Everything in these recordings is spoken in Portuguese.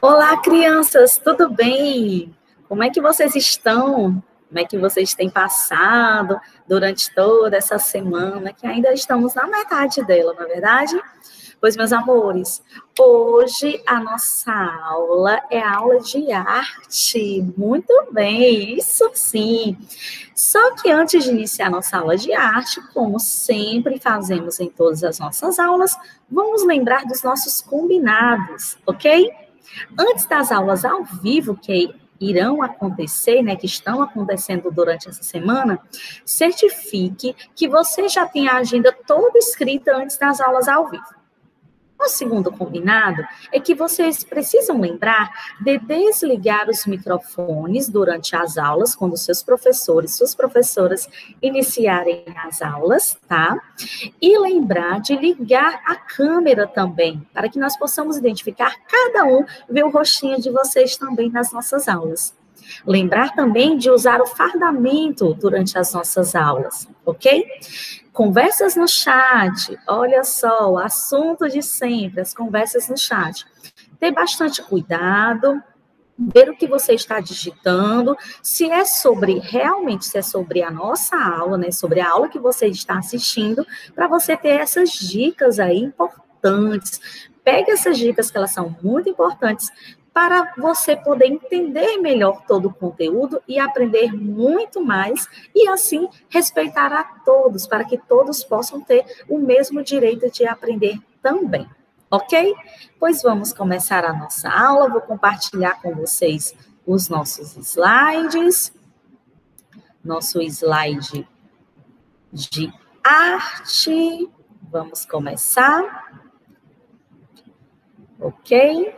Olá, crianças, tudo bem? Como é que vocês estão? Como é que vocês têm passado durante toda essa semana, que ainda estamos na metade dela, não é verdade? Pois, meus amores, hoje a nossa aula é a aula de arte. Muito bem, isso sim. Só que antes de iniciar a nossa aula de arte, como sempre fazemos em todas as nossas aulas, vamos lembrar dos nossos combinados, ok? Antes das aulas ao vivo que irão acontecer, né, que estão acontecendo durante essa semana, certifique que você já tem a agenda toda escrita antes das aulas ao vivo. O segundo combinado é que vocês precisam lembrar de desligar os microfones durante as aulas, quando seus professores, suas professoras iniciarem as aulas, tá? E lembrar de ligar a câmera também, para que nós possamos identificar cada um, ver o rostinho de vocês também nas nossas aulas. Lembrar também de usar o fardamento durante as nossas aulas, ok? Conversas no chat, olha só, o assunto de sempre, as conversas no chat. Ter bastante cuidado, ver o que você está digitando, se é sobre a nossa aula, né, sobre a aula que você está assistindo, para você ter essas dicas aí importantes. Pegue essas dicas que elas são muito importantes para você poder entender melhor todo o conteúdo e aprender muito mais e assim respeitar a todos, para que todos possam ter o mesmo direito de aprender também. Ok? Pois vamos começar a nossa aula. Vou compartilhar com vocês os nossos slides. Nosso slide de arte. Vamos começar. Ok?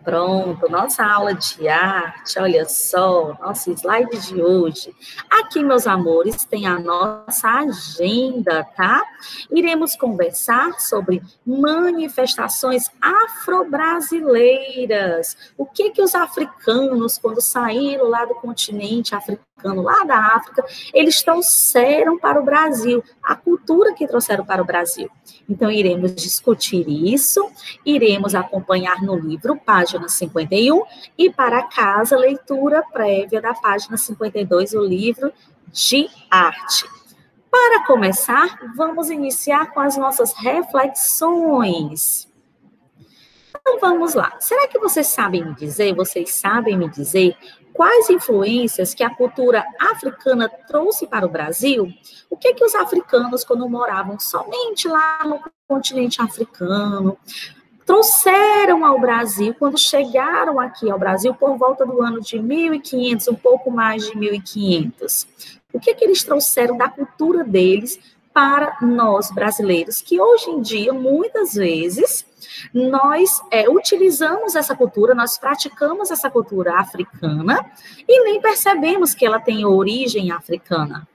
Pronto, nossa aula de arte, olha só, nosso slide de hoje. Aqui, meus amores, tem a nossa agenda, tá? Iremos conversar sobre manifestações afro-brasileiras. O que os africanos, quando saíram lá do continente africano, lá da África, eles trouxeram para o Brasil, a cultura que trouxeram para o Brasil. Então, iremos discutir isso, iremos acompanhar no livro, página 51, e para casa, leitura prévia da página 52, o livro de arte. Para começar, vamos iniciar com as nossas reflexões. Então, vamos lá. Será que vocês sabem me dizer quais influências que a cultura africana trouxe para o Brasil? O que os africanos, quando moravam somente lá no continente africano, trouxeram ao Brasil, quando chegaram aqui ao Brasil por volta do ano de 1500, um pouco mais de 1500? O que eles trouxeram da cultura deles para nós brasileiros, que hoje em dia, muitas vezes, nós utilizamos essa cultura, nós praticamos essa cultura africana e nem percebemos que ela tem origem africana.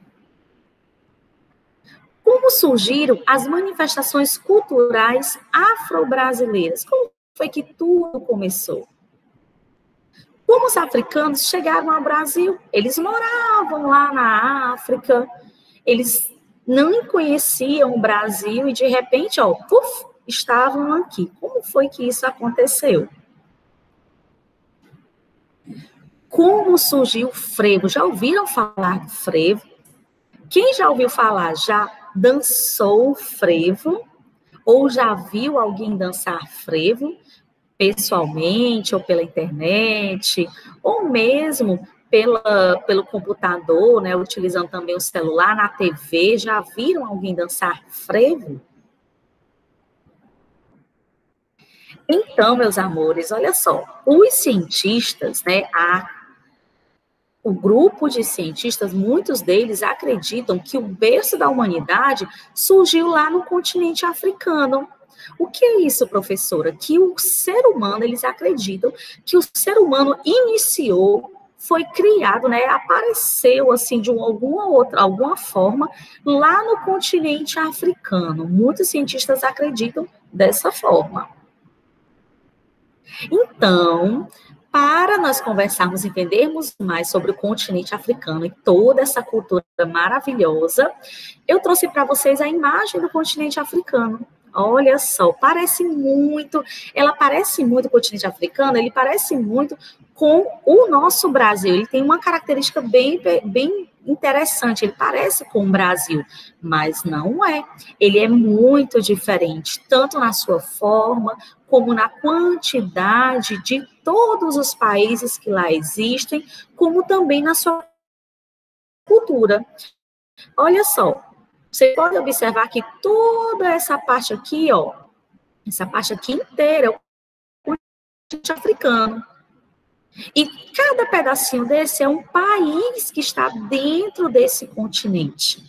Como surgiram as manifestações culturais afro-brasileiras? Como foi que tudo começou? Como os africanos chegaram ao Brasil? Eles moravam lá na África, eles não conheciam o Brasil e, de repente, estavam aqui. Como foi que isso aconteceu? Como surgiu o frevo? Já ouviram falar do frevo? Quem já ouviu falar, já dançou frevo? Ou já viu alguém dançar frevo? Pessoalmente, ou pela internet, ou mesmo pelo computador, né, utilizando também o celular, na TV, já viram alguém dançar frevo? Então, meus amores, olha só, os cientistas, né, o grupo de cientistas, muitos deles acreditam que o berço da humanidade surgiu lá no continente africano. O que é isso, professora? Que o ser humano, eles acreditam que o ser humano iniciou, foi criado, né, apareceu assim de alguma forma lá no continente africano. Muitos cientistas acreditam dessa forma. Então, para nós conversarmos e entendermos mais sobre o continente africano e toda essa cultura maravilhosa, eu trouxe para vocês a imagem do continente africano. Olha só, ela parece muito com o continente africano, ele parece muito com o nosso Brasil. Ele tem uma característica bem interessante, ele parece com o Brasil, mas não é. Ele é muito diferente, tanto na sua forma, como na quantidade de todos os países que lá existem, como também na sua cultura. Olha só, você pode observar que toda essa parte aqui, ó, essa parte aqui inteira é o continente africano. E cada pedacinho desse é um país que está dentro desse continente.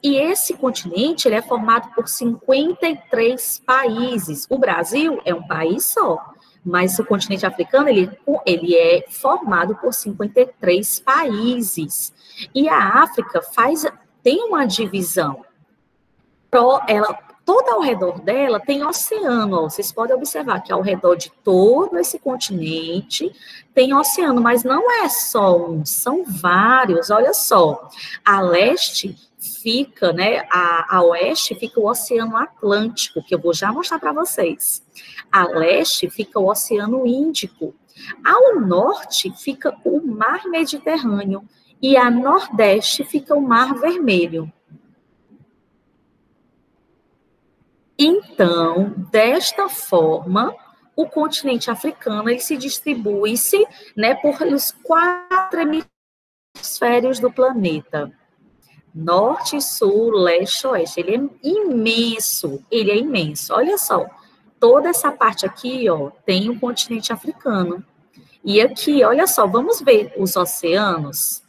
E esse continente, ele é formado por 53 países. O Brasil é um país só, mas o continente africano, ele é formado por 53 países. E a África tem uma divisão. Toda ao redor dela tem oceano, ó. Vocês podem observar que ao redor de todo esse continente tem oceano, mas não é só um, são vários, olha só. A leste fica, né, a oeste fica o Oceano Atlântico, que eu vou já mostrar para vocês. A leste fica o Oceano Índico. Ao norte fica o Mar Mediterrâneo e a nordeste fica o Mar Vermelho. Então, desta forma, o continente africano ele se distribui-se, né, por os 4 hemisférios do planeta. Norte, sul, leste, oeste. Ele é imenso. Olha só, toda essa parte aqui, ó, tem o continente africano. E aqui, olha só, vamos ver os oceanos.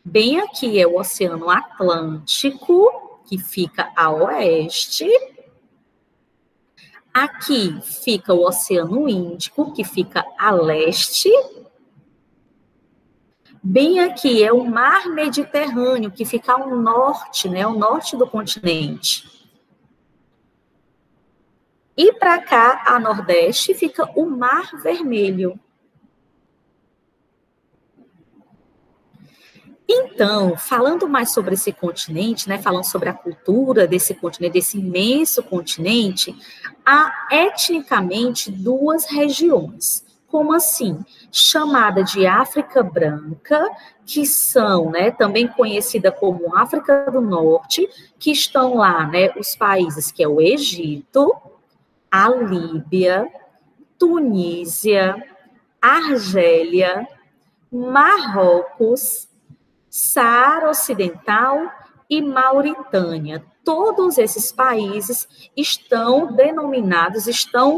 Bem aqui é o Oceano Atlântico, que fica a oeste. Aqui fica o Oceano Índico, que fica a leste. Bem aqui é o Mar Mediterrâneo, que fica ao norte, né? Ao norte do continente. E para cá, a nordeste, fica o Mar Vermelho. Então, falando mais sobre esse continente, né, falando sobre a cultura desse continente, desse imenso continente, há etnicamente 2 regiões. Como assim? Chamada de África Branca, que são, né, também conhecida como África do Norte, que estão lá, né, os países que é o Egito, a Líbia, Tunísia, Argélia, Marrocos, Saara Ocidental e Mauritânia. Todos esses países estão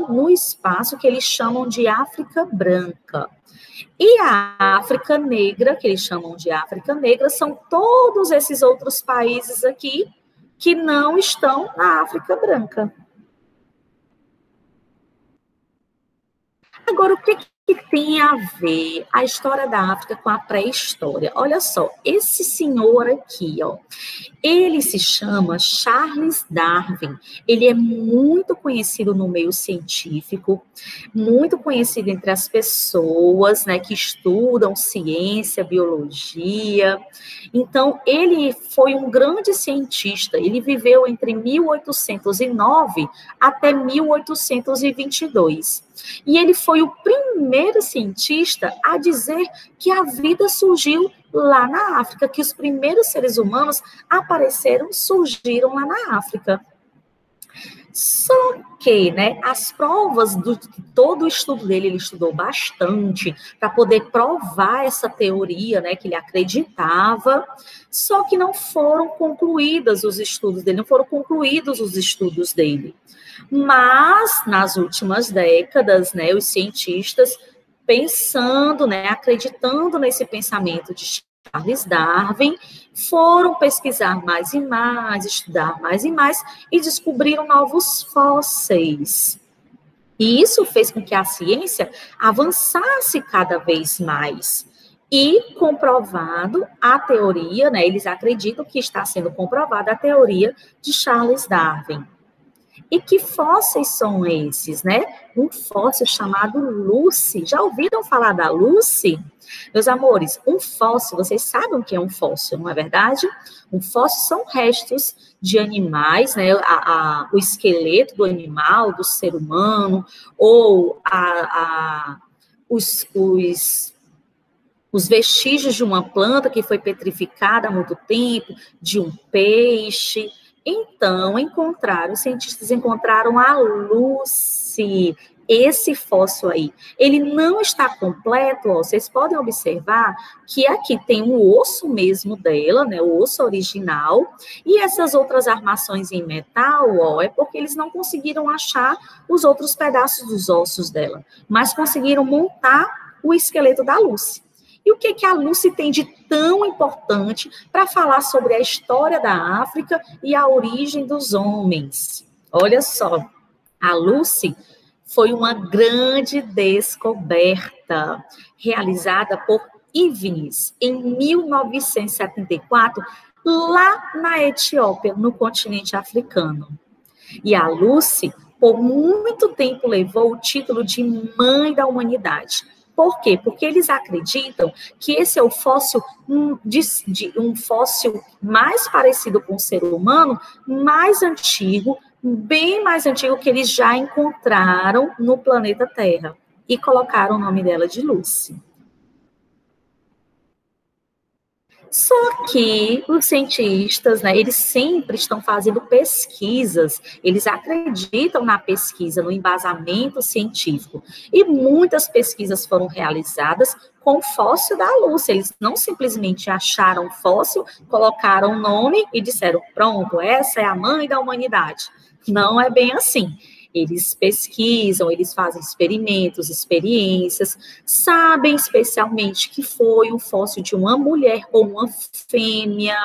no espaço que eles chamam de África Branca. E a África Negra, que eles chamam de África Negra, são todos esses outros países aqui que não estão na África Branca. Agora, o que tem a ver a história da África com a pré-história? Olha só, esse senhor aqui, ó, ele se chama Charles Darwin. Ele é muito conhecido no meio científico, muito conhecido entre as pessoas, né, que estudam ciência, biologia. Então, ele foi um grande cientista. Ele viveu entre 1809 até 1822. E ele foi o primeiro cientista a dizer que a vida surgiu lá na África, que os primeiros seres humanos surgiram lá na África. Só que, né, as provas de todo o estudo dele, ele estudou bastante para poder provar essa teoria, né, que ele acreditava, só que não foram concluídos os estudos dele. Mas, nas últimas décadas, né, os cientistas pensando, né, acreditando nesse pensamento de Charles Darwin, foram pesquisar mais e mais, estudar mais e mais, e descobriram novos fósseis. E isso fez com que a ciência avançasse cada vez mais. E comprovado a teoria, né, eles acreditam que está sendo comprovada a teoria de Charles Darwin. E que fósseis são esses, né? Um fóssil chamado Lucy. Já ouviram falar da Lucy? Meus amores, um fóssil, vocês sabem o que é um fóssil, não é verdade? Um fóssil são restos de animais, né? O esqueleto do animal, do ser humano, ou os vestígios de uma planta que foi petrificada há muito tempo, de um peixe. Então, os cientistas encontraram a Lucy, esse fóssil aí. Ele não está completo, ó, vocês podem observar que aqui tem o osso mesmo dela, né, o osso original, e essas outras armações em metal, ó, é porque eles não conseguiram achar os outros pedaços dos ossos dela, mas conseguiram montar o esqueleto da Lucy. E o que a Lucy tem de tão importante para falar sobre a história da África e a origem dos homens? Olha só, a Lucy foi uma grande descoberta realizada por Ivnes em 1974, lá na Etiópia, no continente africano. E a Lucy, por muito tempo, levou o título de Mãe da Humanidade. Por quê? Porque eles acreditam que esse é o fóssil, um fóssil mais parecido com o ser humano, mais antigo, bem mais antigo que eles já encontraram no planeta Terra. E colocaram o nome dela de Lucy. Só que os cientistas, né, eles sempre estão fazendo pesquisas, eles acreditam na pesquisa, no embasamento científico. E muitas pesquisas foram realizadas com o fóssil da Lucy. Eles não simplesmente acharam o fóssil, colocaram o nome e disseram, pronto, essa é a mãe da humanidade. Não é bem assim. Eles pesquisam, eles fazem experimentos, experiências, sabem especialmente que foi um fóssil de uma mulher ou uma fêmea.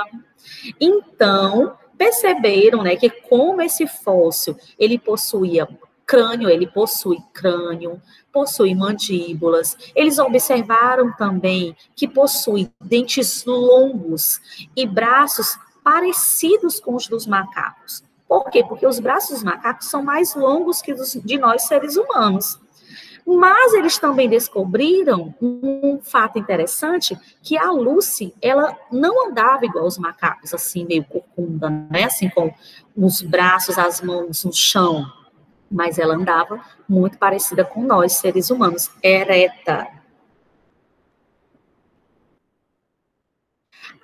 Então, perceberam, né, que como esse fóssil, ele possuía crânio, ele possui crânio, possui mandíbulas. Eles observaram também que possui dentes longos e braços parecidos com os dos macacos. Por quê? Porque os braços dos macacos são mais longos que os de nós, seres humanos. Mas eles também descobriram um fato interessante, que a Lucy, ela não andava igual os macacos, assim, meio corcunda, né? Assim, com os braços, as mãos no chão. Mas ela andava muito parecida com nós, seres humanos, ereta.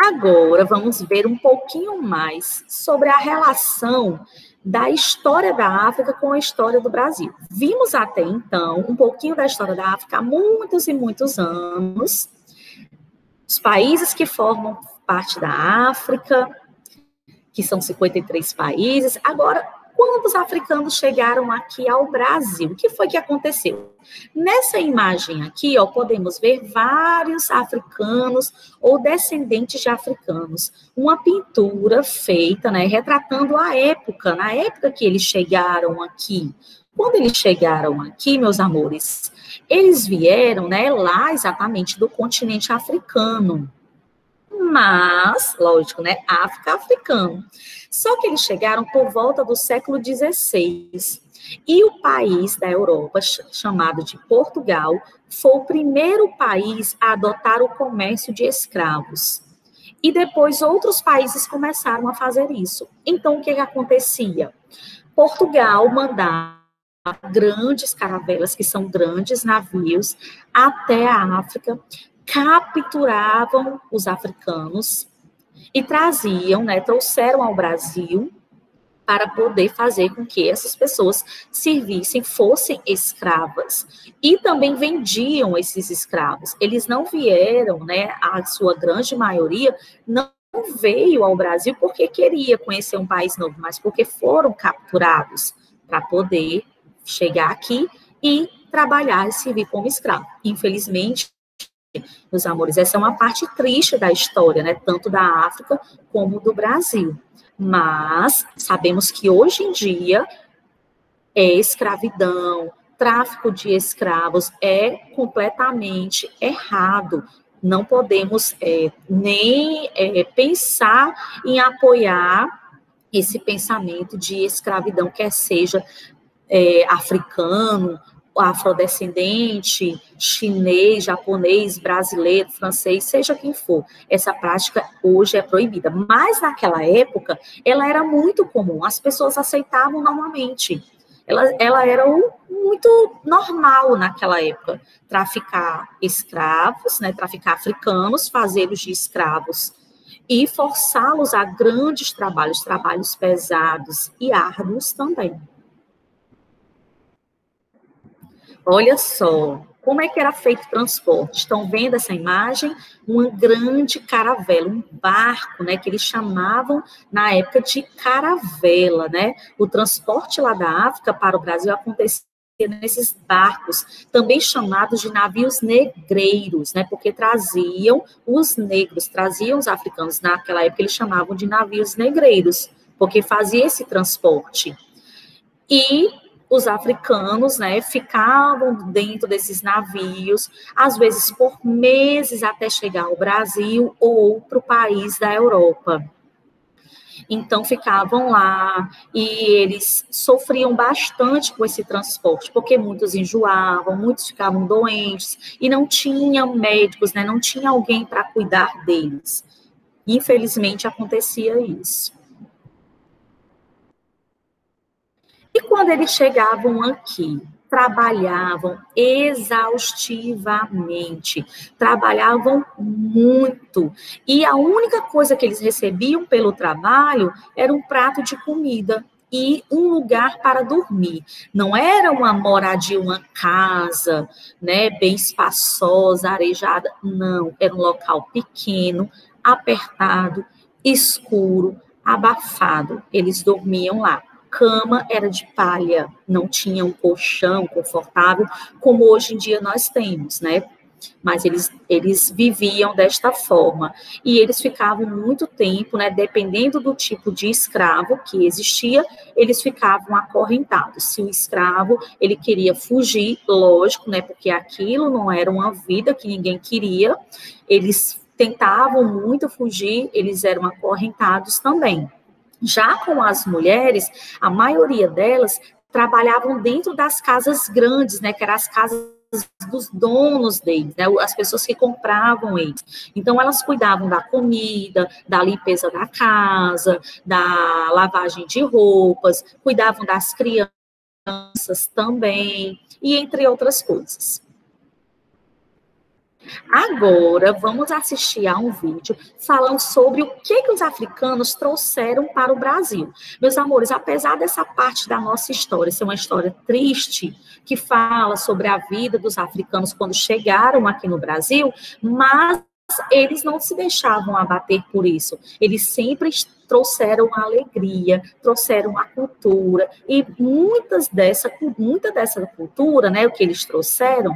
Agora, vamos ver um pouquinho mais sobre a relação da história da África com a história do Brasil. Vimos até então um pouquinho da história da África há muitos e muitos anos. Os países que formam parte da África, que são 53 países. Agora, quando os africanos chegaram aqui ao Brasil, o que foi que aconteceu? Nessa imagem aqui, ó, podemos ver vários africanos ou descendentes de africanos. Uma pintura feita, né, retratando a época, na época que eles chegaram aqui. Quando eles chegaram aqui, meus amores, eles vieram, né, lá exatamente do continente africano. Mas, lógico, né, África, africano. Só que eles chegaram por volta do século XVI. E o país da Europa, chamado de Portugal, foi o primeiro país a adotar o comércio de escravos. E depois outros países começaram a fazer isso. Então, o que acontecia? Portugal mandava grandes caravelas, que são grandes navios, até a África, capturavam os africanos e traziam, né, trouxeram ao Brasil para poder fazer com que essas pessoas servissem, fossem escravas. E também vendiam esses escravos. Eles não vieram, né, a sua grande maioria não veio ao Brasil porque queria conhecer um país novo, mas porque foram capturados para poder chegar aqui e trabalhar e servir como escravo. Infelizmente, meus amores, essa é uma parte triste da história, né? Tanto da África como do Brasil. Mas sabemos que hoje em dia escravidão, tráfico de escravos é completamente errado. Não podemos nem pensar em apoiar esse pensamento de escravidão, quer seja africano, afrodescendente, chinês, japonês, brasileiro, francês, seja quem for. Essa prática hoje é proibida. Mas naquela época, ela era muito comum, as pessoas aceitavam normalmente. Ela era muito normal naquela época. Traficar escravos, né, traficar africanos, fazê-los de escravos e forçá-los a grandes trabalhos, trabalhos pesados e árduos também. Olha só, como é que era feito o transporte? Estão vendo essa imagem? Uma grande caravela, um barco, né, que eles chamavam na época de caravela, né? O transporte lá da África para o Brasil acontecia nesses barcos, também chamados de navios negreiros, né? Porque traziam os negros, traziam os africanos. Naquela época eles chamavam de navios negreiros, porque fazia esse transporte. E os africanos, né, ficavam dentro desses navios, às vezes por meses até chegar ao Brasil ou para o país da Europa. Então, ficavam lá e eles sofriam bastante com esse transporte, porque muitos enjoavam, muitos ficavam doentes e não tinham médicos, né, não tinha alguém para cuidar deles. Infelizmente, acontecia isso. E quando eles chegavam aqui, trabalhavam exaustivamente, trabalhavam muito, e a única coisa que eles recebiam pelo trabalho era um prato de comida e um lugar para dormir. Não era uma moradia, uma casa, né, bem espaçosa, arejada, não, era um local pequeno, apertado, escuro, abafado. Eles dormiam lá. Cama era de palha, não tinha um colchão confortável, como hoje em dia nós temos, né? Mas eles viviam desta forma. E eles ficavam muito tempo, né? Dependendo do tipo de escravo que existia, eles ficavam acorrentados. Se o escravo, ele queria fugir, lógico, né? Porque aquilo não era uma vida que ninguém queria, eles tentavam muito fugir, eles eram acorrentados também. Já com as mulheres, a maioria delas trabalhavam dentro das casas grandes, né, que eram as casas dos donos deles, né, as pessoas que compravam eles. Então, elas cuidavam da comida, da limpeza da casa, da lavagem de roupas, cuidavam das crianças também, e entre outras coisas. Agora, vamos assistir a um vídeo falando sobre o que os africanos trouxeram para o Brasil. Meus amores, apesar dessa parte da nossa história ser uma história triste, que fala sobre a vida dos africanos quando chegaram aqui no Brasil, mas eles não se deixavam abater por isso. Eles sempre trouxeram a alegria, trouxeram a cultura, e muita dessa cultura, né, o que eles trouxeram,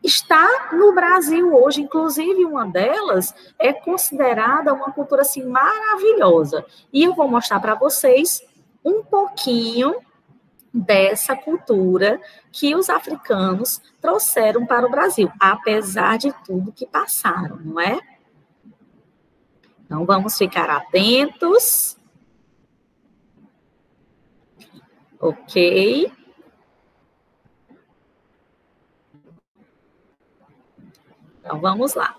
está no Brasil hoje, inclusive uma delas é considerada uma cultura assim maravilhosa. E eu vou mostrar para vocês um pouquinho dessa cultura que os africanos trouxeram para o Brasil, apesar de tudo que passaram, não é? Então vamos ficar atentos. Ok. Então, vamos lá.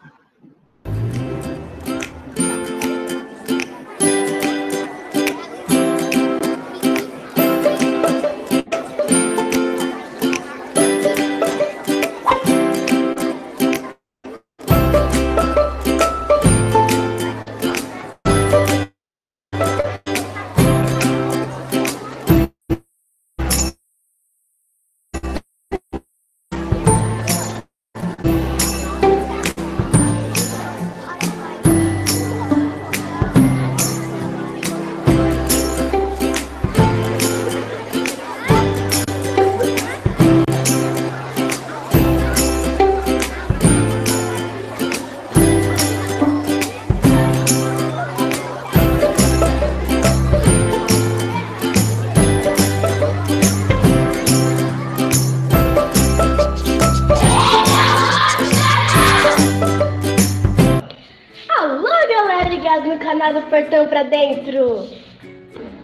No canal do Portão Pra Dentro.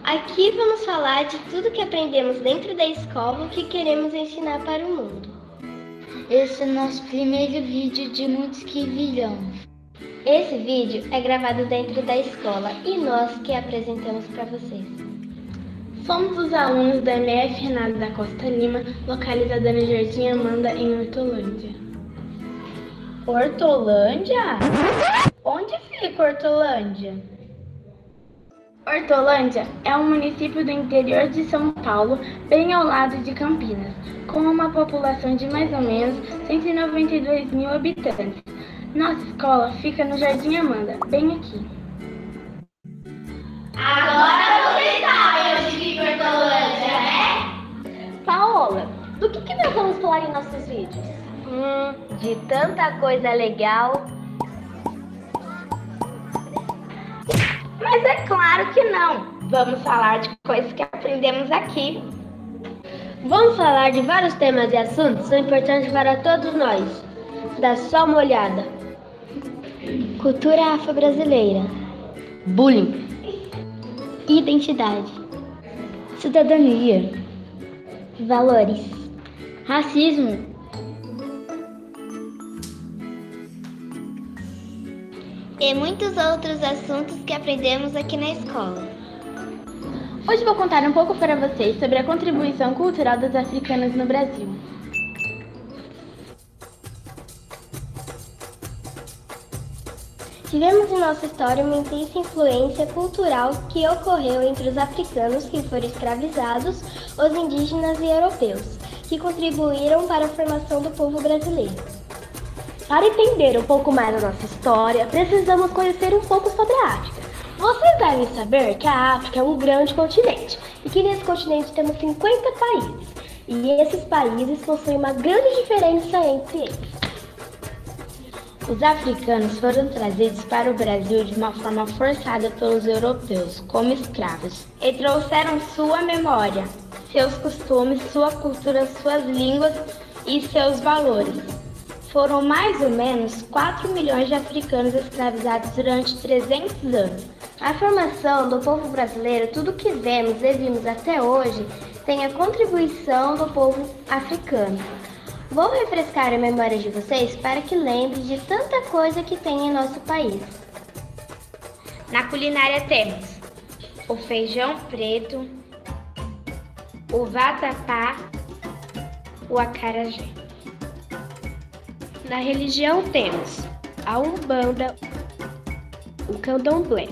Aqui vamos falar de tudo que aprendemos dentro da escola que queremos ensinar para o mundo. Esse é o nosso primeiro vídeo de muitos que virão. Esse vídeo é gravado dentro da escola e nós que apresentamos para vocês. Somos os alunos da MF Renato da Costa Lima, localizada no Jardim Amanda, em Hortolândia. Hortolândia? Onde fica Hortolândia? Hortolândia é um município do interior de São Paulo, bem ao lado de Campinas, com uma população de mais ou menos 192 mil habitantes. Nossa escola fica no Jardim Amanda, bem aqui. Agora você sabe onde fica Hortolândia, né? Paola, do que nós vamos falar em nossos vídeos? De tanta coisa legal. Mas é claro que não. Vamos falar de coisas que aprendemos aqui. Vamos falar de vários temas e assuntos que são importantes para todos nós. Dá só uma olhada. Cultura afro-brasileira. Bullying. Identidade. Cidadania. Valores. Racismo. E muitos outros assuntos que aprendemos aqui na escola. Hoje vou contar um pouco para vocês sobre a contribuição cultural dos africanos no Brasil. Tivemos em nossa história uma intensa influência cultural que ocorreu entre os africanos que foram escravizados, os indígenas e europeus, que contribuíram para a formação do povo brasileiro. Para entender um pouco mais a nossa história, precisamos conhecer um pouco sobre a África. Vocês devem saber que a África é um grande continente e que nesse continente temos 50 países. E esses países possuem uma grande diferença entre eles. Os africanos foram trazidos para o Brasil de uma forma forçada pelos europeus, como escravos, e trouxeram sua memória, seus costumes, sua cultura, suas línguas e seus valores. Foram mais ou menos 4 milhões de africanos escravizados durante 300 anos. A formação do povo brasileiro, tudo que vemos e vimos até hoje, tem a contribuição do povo africano. Vou refrescar a memória de vocês para que lembrem de tanta coisa que tem em nosso país. Na culinária temos o feijão preto, o vatapá, o acarajé. Na religião temos a Umbanda, o Candomblé.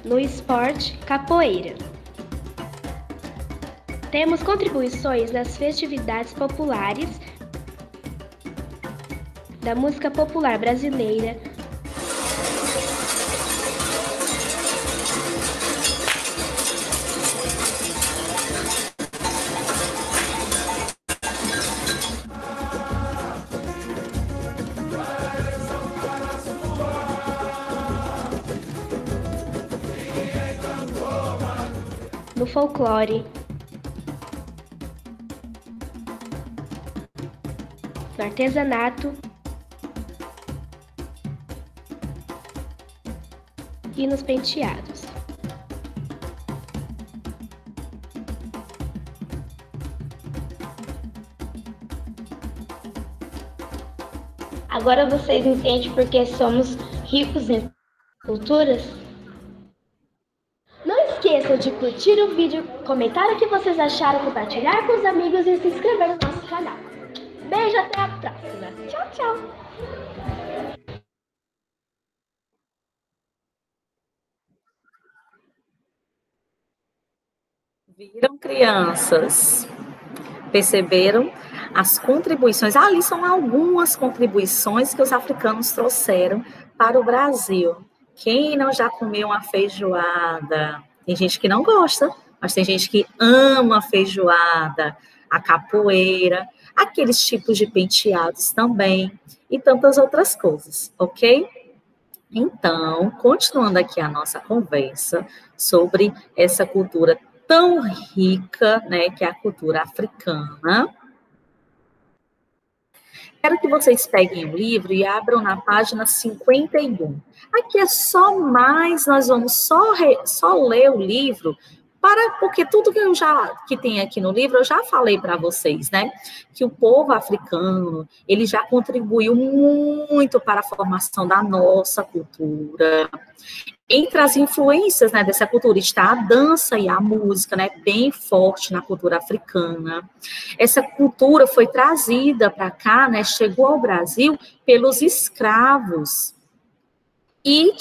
No esporte, capoeira. Temos contribuições nas festividades populares, da música popular brasileira, no folclore, no artesanato e nos penteados. Agora vocês entendem por que somos ricos em culturas? Não esqueçam de curtir o vídeo, comentar o que vocês acharam, compartilhar com os amigos e se inscrever no nosso canal. Beijo, até a próxima. Tchau, tchau. Viram, crianças? Perceberam as contribuições? Ali são algumas contribuições que os africanos trouxeram para o Brasil. Quem não já comeu uma feijoada? Tem gente que não gosta, mas tem gente que ama a feijoada, a capoeira, aqueles tipos de penteados também, e tantas outras coisas, ok? Então, continuando aqui a nossa conversa sobre essa cultura tão rica, né, que é a cultura africana. Quero que vocês peguem o livro e abram na página 51. Aqui é só mais, nós vamos só ler o livro, porque tudo que tem aqui no livro eu já falei para vocês, né? Que o povo africano, ele já contribuiu muito para a formação da nossa cultura. Entre as influências, né, dessa cultura está a dança e a música, né, bem forte na cultura africana. Essa cultura foi trazida para cá, né, chegou ao Brasil pelos escravos e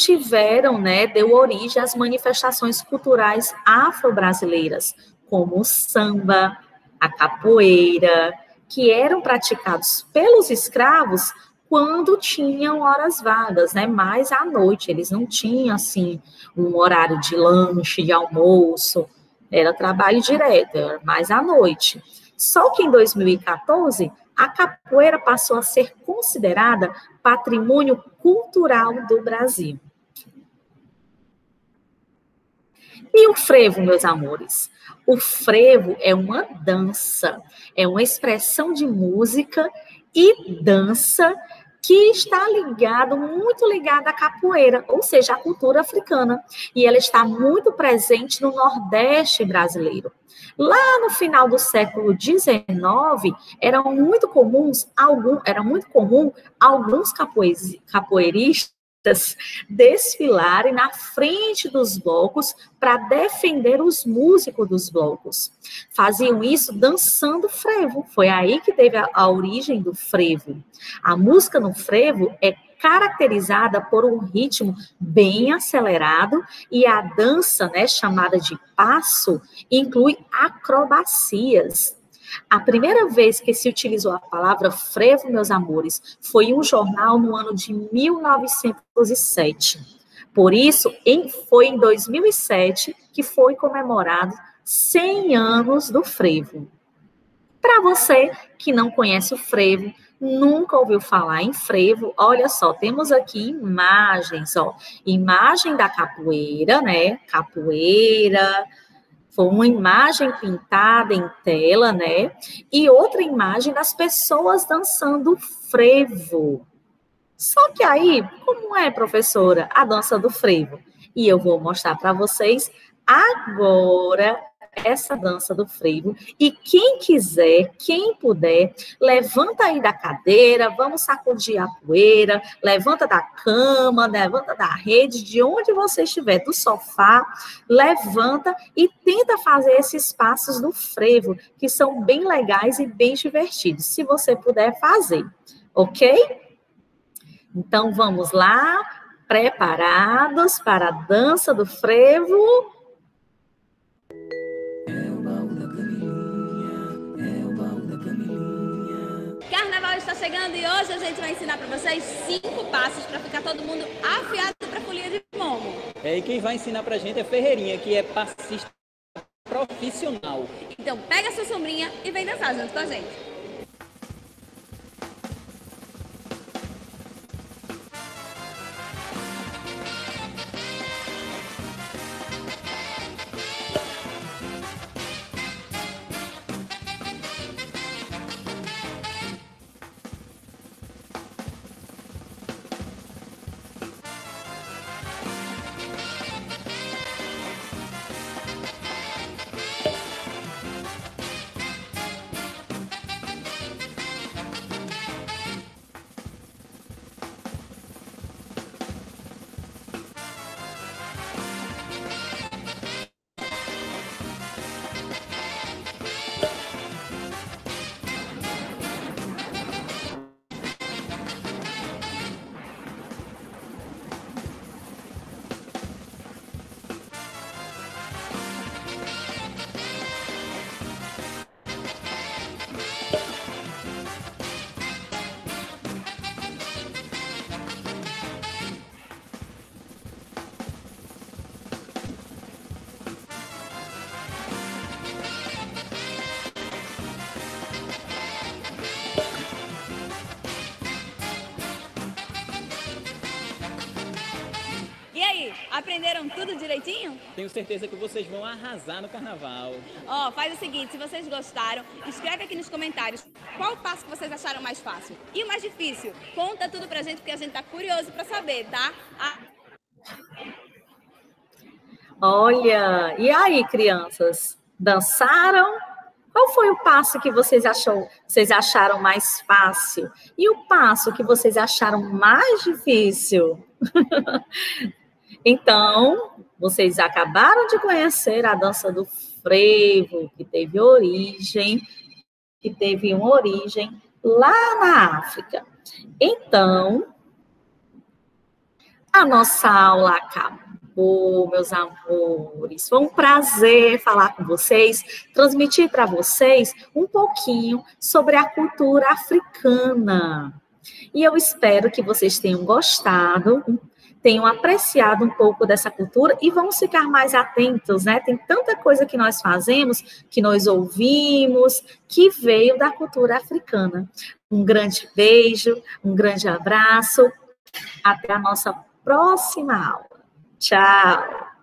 deu origem às manifestações culturais afro-brasileiras, como o samba, a capoeira, que eram praticados pelos escravos quando tinham horas vagas, né? Mais à noite, eles não tinham, assim, um horário de lanche, de almoço, era trabalho direto, era mais à noite. Só que em 2014, a capoeira passou a ser considerada patrimônio cultural do Brasil. E o frevo, meus amores? O frevo é uma dança, é uma expressão de música e dança que está muito ligada à capoeira, ou seja, à cultura africana. E ela está muito presente no Nordeste brasileiro. Lá no final do século XIX, era muito comum alguns capoeiristas desfilarem na frente dos blocos para defender os músicos dos blocos. Faziam isso dançando frevo. Foi aí que teve a origem do frevo. A música no frevo é caracterizada por um ritmo bem acelerado e a dança, né, chamada de passo, inclui acrobacias. A primeira vez que se utilizou a palavra frevo, meus amores, foi em um jornal no ano de 1907. Por isso, foi em 2007 que foi comemorado 100 anos do frevo. Para você que não conhece o frevo, nunca ouviu falar em frevo, olha só, temos aqui imagens, ó. Imagem da capoeira, né? Capoeira. Foi uma imagem pintada em tela, né? E outra imagem das pessoas dançando frevo. Só que aí, como é, professora, a dança do frevo? E eu vou mostrar para vocês agora essa dança do frevo. E quem quiser, quem puder, levanta aí da cadeira, vamos sacudir a poeira, levanta da cama, levanta da rede, de onde você estiver, do sofá, levanta e tenta fazer esses passos do frevo, que são bem legais e bem divertidos, se você puder fazer, ok? Então, vamos lá, preparados para a dança do frevo? Carnaval está chegando e hoje a gente vai ensinar para vocês 5 passos para ficar todo mundo afiado para folia de pomo. E quem vai ensinar pra gente é Ferreirinha, que é passista profissional. Então pega a sua sombrinha e vem dançar junto com a gente. Aprenderam tudo direitinho? Tenho certeza que vocês vão arrasar no carnaval. Ó, faz o seguinte, se vocês gostaram, escreve aqui nos comentários qual passo que vocês acharam mais fácil e o mais difícil. Conta tudo pra gente, porque a gente tá curioso pra saber, tá? Olha, e aí, crianças? Dançaram? Qual foi o passo que vocês acharam mais fácil? E o passo que vocês acharam mais difícil? Então, vocês acabaram de conhecer a dança do frevo, que teve uma origem lá na África. Então, a nossa aula acabou, meus amores. Foi um prazer falar com vocês, transmitir para vocês um pouquinho sobre a cultura africana. E eu espero que vocês tenham gostado, tenham apreciado um pouco dessa cultura e vamos ficar mais atentos, né? Tem tanta coisa que nós fazemos, que nós ouvimos, que veio da cultura africana. Um grande beijo, um grande abraço. Até a nossa próxima aula. Tchau!